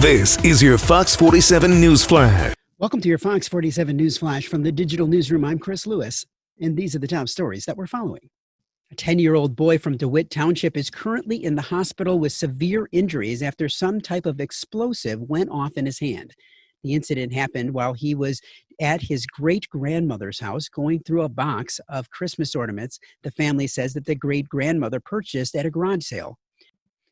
This is your Fox 47 News Flash. Welcome to your Fox 47 News Flash from the Digital Newsroom. I'm Chris Lewis, and these are the top stories that we're following. A 10-year-old boy from DeWitt Township is currently in the hospital with severe injuries after some type of explosive went off in his hand. The incident happened while he was at his great-grandmother's house going through a box of Christmas ornaments the family says that the great-grandmother purchased at a garage sale.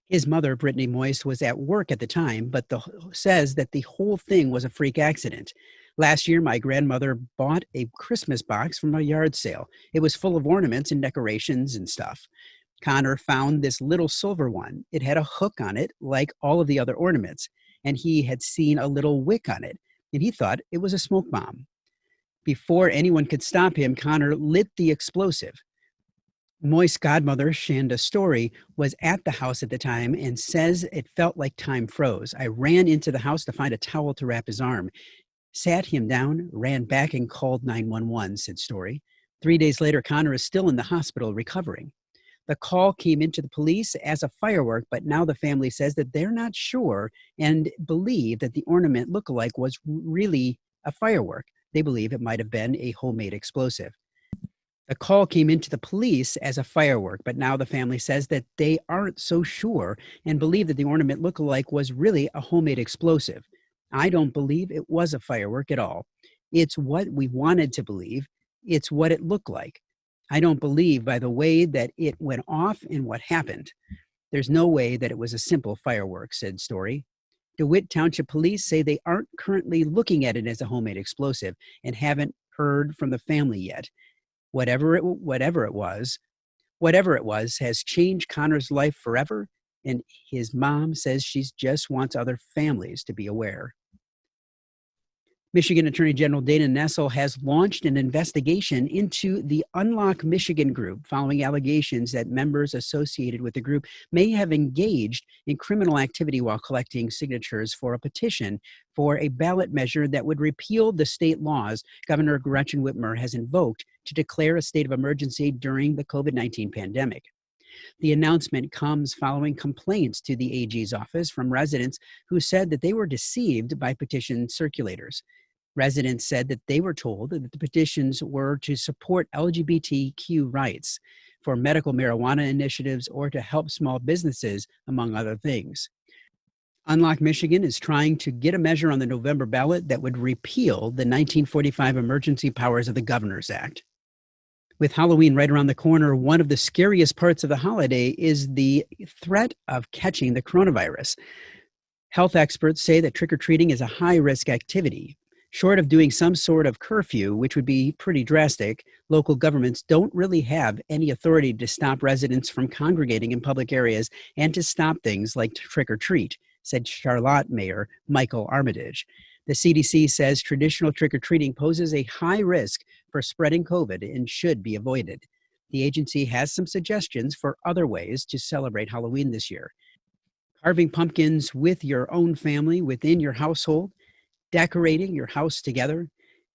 His mother, Brittany Moist, was at work at the time, but says that the whole thing was a freak accident. Last year, my grandmother bought a Christmas box from a yard sale. It was full of ornaments and decorations and stuff. Connor found this little silver one. It had a hook on it, like all of the other ornaments, and he had seen a little wick on it, and he thought it was a smoke bomb. Before anyone could stop him, Connor lit the explosive. Moist's godmother, Shanda Story, was at the house at the time and says it felt like time froze. I ran into the house to find a towel to wrap his arm, sat him down, ran back and called 911, said Story. 3 days later, Connor is still in the hospital recovering. The call came into the police as a firework, but now the family says that they're not sure and believe that the ornament lookalike was really a firework. They believe it might have been a homemade explosive. The call came into the police as a firework, but now the family says that they aren't so sure and believe that the ornament lookalike was really a homemade explosive. I don't believe it was a firework at all. It's what we wanted to believe. It's what it looked like. I don't believe by the way that it went off and what happened. There's no way that it was a simple firework, said Story. DeWitt Township Police say they aren't currently looking at it as a homemade explosive and haven't heard from the family yet. Whatever it was has changed Connor's life forever, and his mom says she just wants other families to be aware. Michigan Attorney General Dana Nessel has launched an investigation into the Unlock Michigan group following allegations that members associated with the group may have engaged in criminal activity while collecting signatures for a petition for a ballot measure that would repeal the state laws Governor Gretchen Whitmer has invoked to declare a state of emergency during the COVID-19 pandemic. The announcement comes following complaints to the AG's office from residents who said that they were deceived by petition circulators. Residents said that they were told that the petitions were to support LGBTQ rights, for medical marijuana initiatives, or to help small businesses, among other things. Unlock Michigan is trying to get a measure on the November ballot that would repeal the 1945 Emergency Powers of the Governors Act. With Halloween right around the corner, one of the scariest parts of the holiday is the threat of catching the coronavirus. Health experts say that trick-or-treating is a high-risk activity. Short of doing some sort of curfew, which would be pretty drastic, local governments don't really have any authority to stop residents from congregating in public areas and to stop things like trick-or-treat, said Charlotte Mayor Michael Armitage. The CDC says traditional trick-or-treating poses a high risk for spreading COVID and should be avoided. The agency has some suggestions for other ways to celebrate Halloween this year. Carving pumpkins with your own family within your household, decorating your house together.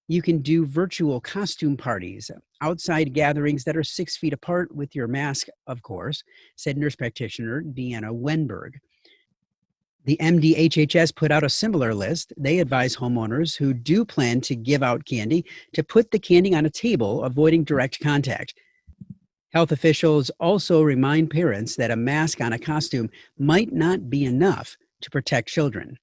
You can do virtual costume parties, outside gatherings that are 6 feet apart with your mask, of course, said nurse practitioner Deanna Wenberg. The MDHHS put out a similar list. They advise homeowners who do plan to give out candy to put the candy on a table, avoiding direct contact. Health officials also remind parents that a mask on a costume might not be enough to protect children.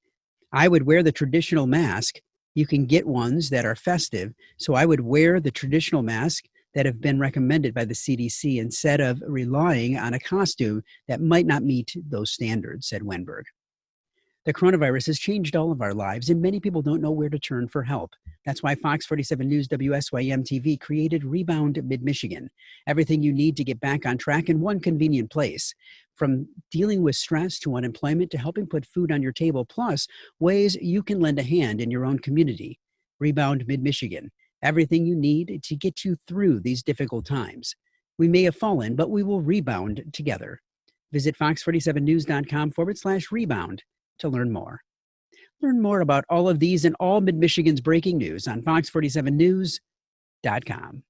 I would wear the traditional mask. You can get ones that are festive, so I would wear the traditional mask that have been recommended by the CDC instead of relying on a costume that might not meet those standards, said Wenberg. The coronavirus has changed all of our lives, and many people don't know where to turn for help. That's why Fox 47 News WSYM TV created Rebound Mid-Michigan. Everything you need to get back on track in one convenient place. From dealing with stress to unemployment to helping put food on your table, plus ways you can lend a hand in your own community. Rebound Mid-Michigan. Everything you need to get you through these difficult times. We may have fallen, but we will rebound together. Visit fox47news.com/rebound to learn more. Learn more about all of these and all Mid-Michigan's breaking news on fox47news.com.